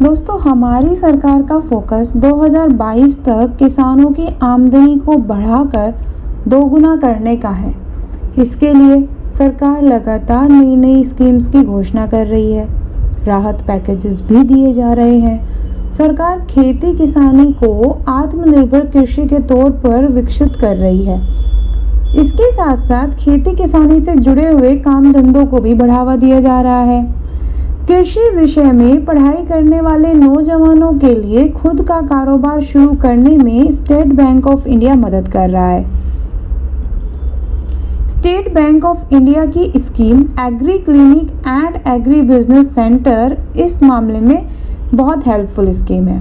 दोस्तों, हमारी सरकार का फोकस 2022 तक किसानों की आमदनी को बढ़ाकर दोगुना करने का है। इसके लिए सरकार लगातार नई नई स्कीम्स की घोषणा कर रही है। राहत पैकेजेस भी दिए जा रहे हैं। सरकार खेती किसानी को आत्मनिर्भर कृषि के तौर पर विकसित कर रही है। इसके साथ साथ खेती किसानी से जुड़े हुए काम धंधों को भी बढ़ावा दिया जा रहा है। कृषि विषय में पढ़ाई करने वाले नौजवानों के लिए खुद का कारोबार शुरू करने में स्टेट बैंक ऑफ इंडिया मदद कर रहा है। स्टेट बैंक ऑफ इंडिया की scheme agree clinic and agri business centre इस मामले में बहुत हेल्पफुल स्कीम है।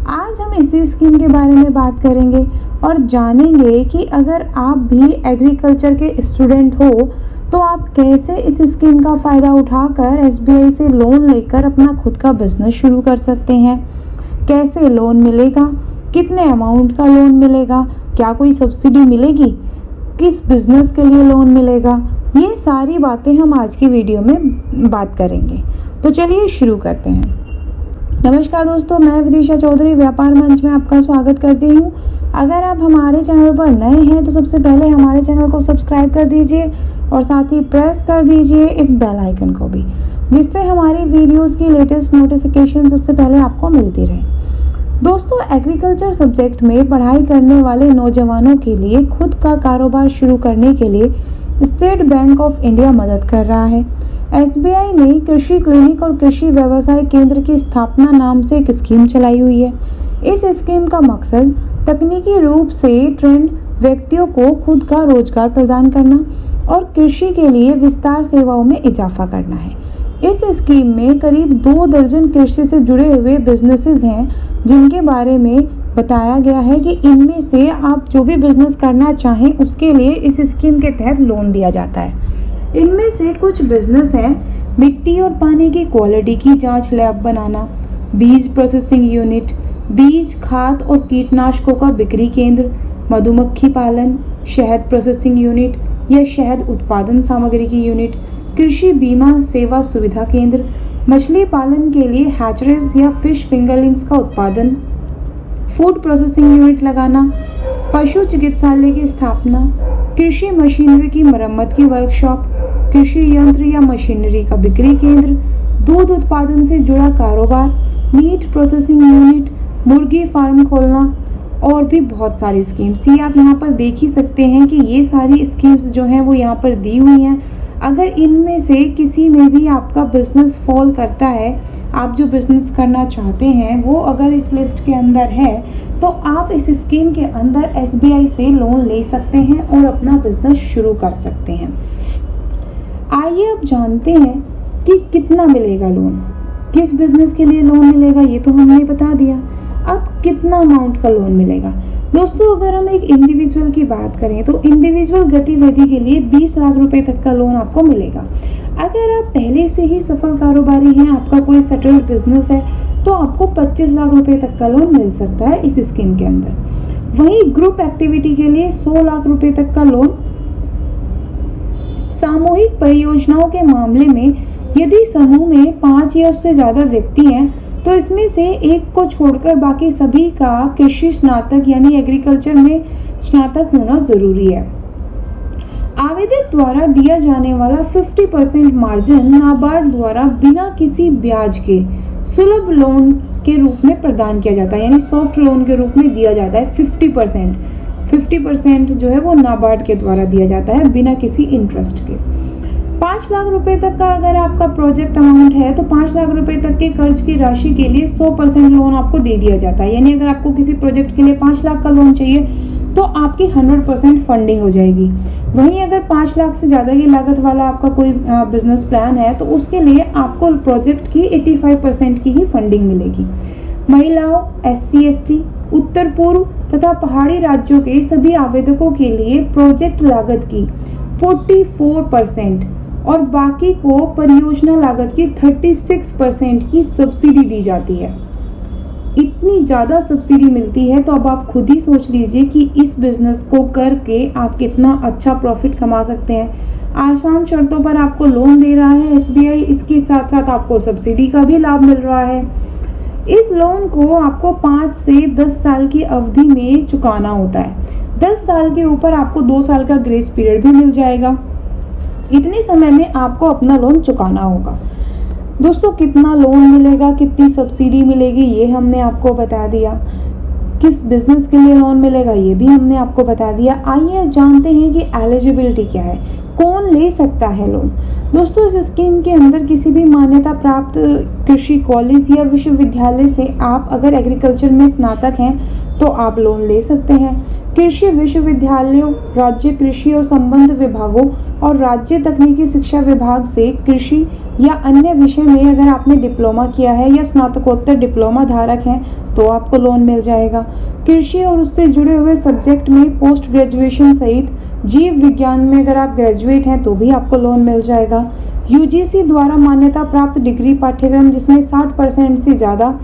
आज हम इसी स्कीम के बारे में बात करेंगे और जानेंगे कि अगर आप भी एग्रीकल्चर के स्टूडेंट हो तो आप कैसे इस स्कीम का फ़ायदा उठाकर एसबीआई से लोन लेकर अपना खुद का बिजनेस शुरू कर सकते हैं। कैसे लोन मिलेगा, कितने अमाउंट का लोन मिलेगा, क्या कोई सब्सिडी मिलेगी, किस बिजनेस के लिए लोन मिलेगा, ये सारी बातें हम आज की वीडियो में बात करेंगे। तो चलिए शुरू करते हैं। नमस्कार दोस्तों, मैं विदिशा चौधरी व्यापार मंच में आपका स्वागत करती हूँ। अगर आप हमारे चैनल पर नए हैं तो सबसे पहले हमारे चैनल को सब्सक्राइब कर दीजिए और साथ ही प्रेस कर दीजिए इस बेल आइकन को भी, जिससे हमारी वीडियोस की लेटेस्ट नोटिफिकेशन सबसे पहले आपको मिलती रहे। दोस्तों, एग्रीकल्चर सब्जेक्ट में पढ़ाई करने वाले नौजवानों के लिए खुद का कारोबार शुरू करने के लिए स्टेट बैंक ऑफ इंडिया मदद कर रहा है। एसबीआई ने कृषि क्लिनिक और कृषि व्यवसाय केंद्र की स्थापना नाम से एक स्कीम चलाई हुई है। इस स्कीम का मकसद तकनीकी रूप से ट्रेंड व्यक्तियों को खुद का रोजगार प्रदान करना और कृषि के लिए विस्तार सेवाओं में इजाफा करना है। इस स्कीम में करीब 2 दर्जन कृषि से जुड़े हुए बिजनेसेस हैं, जिनके बारे में बताया गया है कि इनमें से आप जो भी बिजनेस करना चाहें उसके लिए इस स्कीम के तहत लोन दिया जाता है। इनमें से कुछ बिजनेस हैं: मिट्टी और पानी की क्वालिटी की जांच लैब बनाना, बीज प्रोसेसिंग यूनिट, बीज खाद और कीटनाशकों का बिक्री केंद्र, मधुमक्खी पालन, शहद प्रोसेसिंग यूनिट या शहद उत्पादन सामग्री की यूनिट, कृषि बीमा सेवा सुविधा केंद्र, मछली पालन के लिए हैचरीज या फिश फिंगरलिंग्स का उत्पादन, फूड प्रोसेसिंग यूनिट लगाना, पशु चिकित्सालय की स्थापना, कृषि मशीनरी की मरम्मत की वर्कशॉप, कृषि यंत्र या मशीनरी का बिक्री केंद्र, दूध उत्पादन से जुड़ा कारोबार, मीट प्रोसेसिंग यूनिट, मुर्गी फार्म खोलना और भी बहुत सारी स्कीम्स। ये आप यहाँ पर देख ही सकते हैं कि ये सारी स्कीम्स जो हैं वो यहाँ पर दी हुई हैं। अगर इनमें से किसी में भी आपका बिजनेस फॉल करता है, आप जो बिजनेस करना चाहते हैं वो अगर इस लिस्ट के अंदर है, तो आप इस स्कीम के अंदर एसबीआई से लोन ले सकते हैं और अपना बिजनेस शुरू कर सकते हैं। आइए अब जानते हैं कि कितना मिलेगा लोन, किस बिजनेस के लिए लोन मिलेगा, ये तो हमने बता दिया। अब कितना अमाउंट का लोन मिलेगा? दोस्तों, अगर हम एक इंडिविजुअल की बात करें तो इंडिविजुअल गतिविधि के लिए 20 लाख रुपए तक का लोन आपको मिलेगा। अगर आप पहले से ही सफल कारोबारी हैं, आपका कोई सेटल्ड बिजनेस है, तो आपको 25 लाख रुपए तक का लोन मिल सकता है इस स्कीम के अंदर। वहीं ग्रुप एक्टिविटी के लिए 100 लाख रुपए तक का लोन। सामूहिक परियोजनाओं के मामले में यदि समूह में 5 या उससे ज्यादा व्यक्ति हैं तो इसमें से एक को छोड़कर बाकी सभी का कृषि स्नातक यानी एग्रीकल्चर में स्नातक होना जरूरी है। आवेदक द्वारा दिया जाने वाला 50% मार्जिन नाबार्ड द्वारा बिना किसी ब्याज के सुलभ लोन के रूप में प्रदान किया जाता है, यानी सॉफ्ट लोन के रूप में दिया जाता है। 50% जो है वो नाबार्ड के द्वारा दिया जाता है बिना किसी इंटरेस्ट के। 5 लाख रुपए तक का अगर आपका प्रोजेक्ट अमाउंट है तो 5 लाख रुपए तक के कर्ज की राशि के लिए 100% लोन आपको दे दिया जाता है। यानी अगर आपको किसी प्रोजेक्ट के लिए 5 लाख का लोन चाहिए तो आपकी 100% फंडिंग हो जाएगी। वहीं अगर 5 लाख से ज़्यादा की लागत वाला आपका कोई बिजनेस प्लान है तो उसके लिए आपको प्रोजेक्ट की 85% की ही फंडिंग मिलेगी। महिलाओं, SC, ST, उत्तर पूर्व तथा पहाड़ी राज्यों के सभी आवेदकों के लिए प्रोजेक्ट लागत की 44% और बाकी को परियोजना लागत की 36% की सब्सिडी दी जाती है। इतनी ज़्यादा सब्सिडी मिलती है तो अब आप खुद ही सोच लीजिए कि इस बिजनेस को करके आप कितना अच्छा प्रॉफिट कमा सकते हैं। आसान शर्तों पर आपको लोन दे रहा है एसबीआई, इसके साथ साथ आपको सब्सिडी का भी लाभ मिल रहा है। इस लोन को आपको 5 से 10 साल की अवधि में चुकाना होता है। 10 साल के ऊपर आपको 2 साल का ग्रेस पीरियड भी मिल जाएगा। इतने समय में आपको अपना लोन चुकाना होगा। दोस्तों, कितना लोन मिलेगा, कितनी सब्सिडी मिलेगी, ये हमने आपको बता दिया। किस बिजनेस के लिए लोन मिलेगा, ये भी हमने आपको बता दिया। आइए अब जानते हैं कि एलिजिबिलिटी क्या है, कौन ले सकता है लोन। दोस्तों, इस स्कीम के अंदर किसी भी मान्यता प्राप्त कृषि कॉलेज या विश्वविद्यालय से आप अगर एग्रीकल्चर में स्नातक हैं तो आप लोन ले सकते हैं। कृषि विश्वविद्यालयों, राज्य कृषि और संबद्ध विभागों और राज्य तकनीकी शिक्षा विभाग से कृषि या अन्य विषय में अगर आपने डिप्लोमा किया है या स्नातकोत्तर डिप्लोमा धारक हैं तो आपको लोन मिल जाएगा। कृषि और उससे जुड़े हुए सब्जेक्ट में पोस्ट ग्रेजुएशन सहित जीव विज्ञान में अगर आप ग्रेजुएट हैं तो भी आपको लोन मिल जाएगा। यूजीसी द्वारा मान्यता प्राप्त डिग्री पाठ्यक्रम जिसमें 60% से ज़्यादा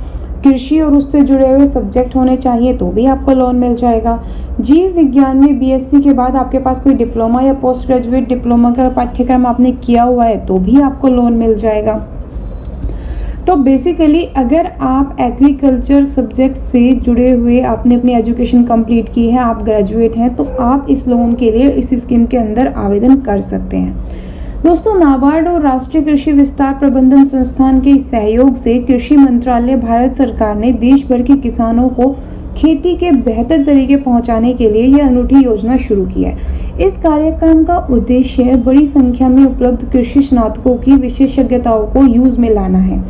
कृषि और उससे जुड़े हुए सब्जेक्ट होने चाहिए तो भी आपको लोन मिल जाएगा। जीव विज्ञान में बीएससी के बाद आपके पास कोई डिप्लोमा या पोस्ट ग्रेजुएट डिप्लोमा का पाठ्यक्रम आपने किया हुआ है तो भी आपको लोन मिल जाएगा। तो बेसिकली अगर आप एग्रीकल्चर सब्जेक्ट से जुड़े हुए आपने अपनी एजुकेशन कंप्लीट की है, आप ग्रेजुएट हैं, तो आप इस लोन के लिए इस स्कीम के अंदर आवेदन कर सकते हैं। दोस्तों, नाबार्ड और राष्ट्रीय कृषि विस्तार प्रबंधन संस्थान के सहयोग से कृषि मंत्रालय भारत सरकार ने देश भर के किसानों को खेती के बेहतर तरीके पहुंचाने के लिए यह अनूठी योजना शुरू की है। इस कार्यक्रम का उद्देश्य बड़ी संख्या में उपलब्ध कृषि स्नातकों की विशेषज्ञताओं को यूज में लाना है।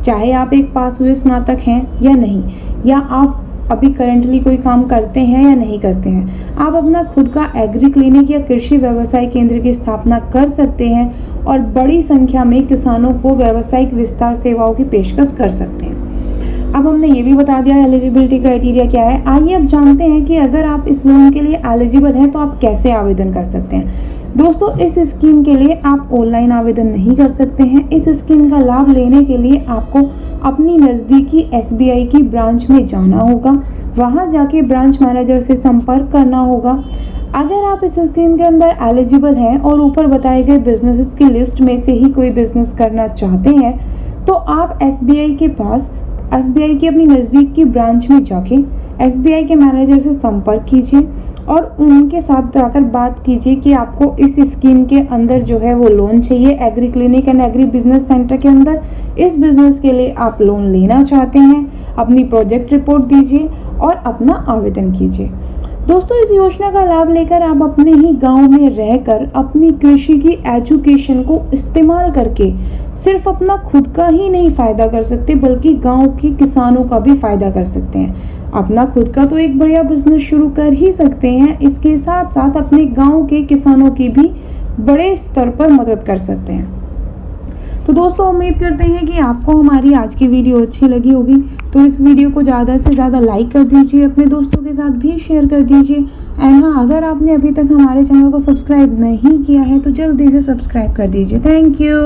चाहे आप एक पास हुए स्नातक हैं या नहीं, या आप अभी करंटली कोई काम करते हैं या नहीं करते हैं, आप अपना खुद का एग्री क्लिनिक या कृषि व्यवसाय केंद्र की स्थापना कर सकते हैं और बड़ी संख्या में किसानों को व्यावसायिक विस्तार सेवाओं की पेशकश कर सकते हैं। अब हमने ये भी बता दिया एलिजिबिलिटी क्राइटेरिया क्या है। आइए अब जानते हैं कि अगर आप इस लोन के लिए एलिजिबल हैं तो आप कैसे आवेदन कर सकते हैं। दोस्तों, इस स्कीम के लिए आप ऑनलाइन आवेदन नहीं कर सकते हैं। इस स्कीम का लाभ लेने के लिए आपको अपनी नज़दीकी एसबीआई की ब्रांच में जाना होगा, वहां जाके ब्रांच मैनेजर से संपर्क करना होगा। अगर आप इस स्कीम के अंदर एलिजिबल हैं और ऊपर बताए गए बिजनेसेस की लिस्ट में से ही कोई बिजनेस करना चाहते हैं तो आप एसबीआई की अपनी नज़दीक की ब्रांच में जाके एसबीआई के मैनेजर से संपर्क कीजिए और उनके साथ जाकर बात कीजिए कि आपको इस स्कीम के अंदर जो है वो लोन चाहिए। Agree clinic and agri business centre के अंदर इस बिजनेस के लिए आप लोन लेना चाहते हैं। अपनी प्रोजेक्ट रिपोर्ट दीजिए और अपना आवेदन कीजिए। दोस्तों, इस योजना का लाभ लेकर आप अपने ही गांव में रहकर अपनी कृषि की एजुकेशन को इस्तेमाल करके सिर्फ अपना खुद का ही नहीं फायदा कर सकते बल्कि गांव के किसानों का भी फायदा कर सकते हैं। अपना खुद का तो एक बढ़िया बिजनेस शुरू कर ही सकते हैं, इसके साथ साथ अपने गांव के किसानों की भी बड़े स्तर पर मदद कर सकते हैं। तो दोस्तों, उम्मीद करते हैं कि आपको हमारी आज की वीडियो अच्छी लगी होगी। तो इस वीडियो को ज़्यादा से ज़्यादा लाइक कर दीजिए, अपने दोस्तों के साथ भी शेयर कर दीजिए। एंड हाँ, अगर आपने अभी तक हमारे चैनल को सब्सक्राइब नहीं किया है तो जल्दी से सब्सक्राइब कर दीजिए। Thank you.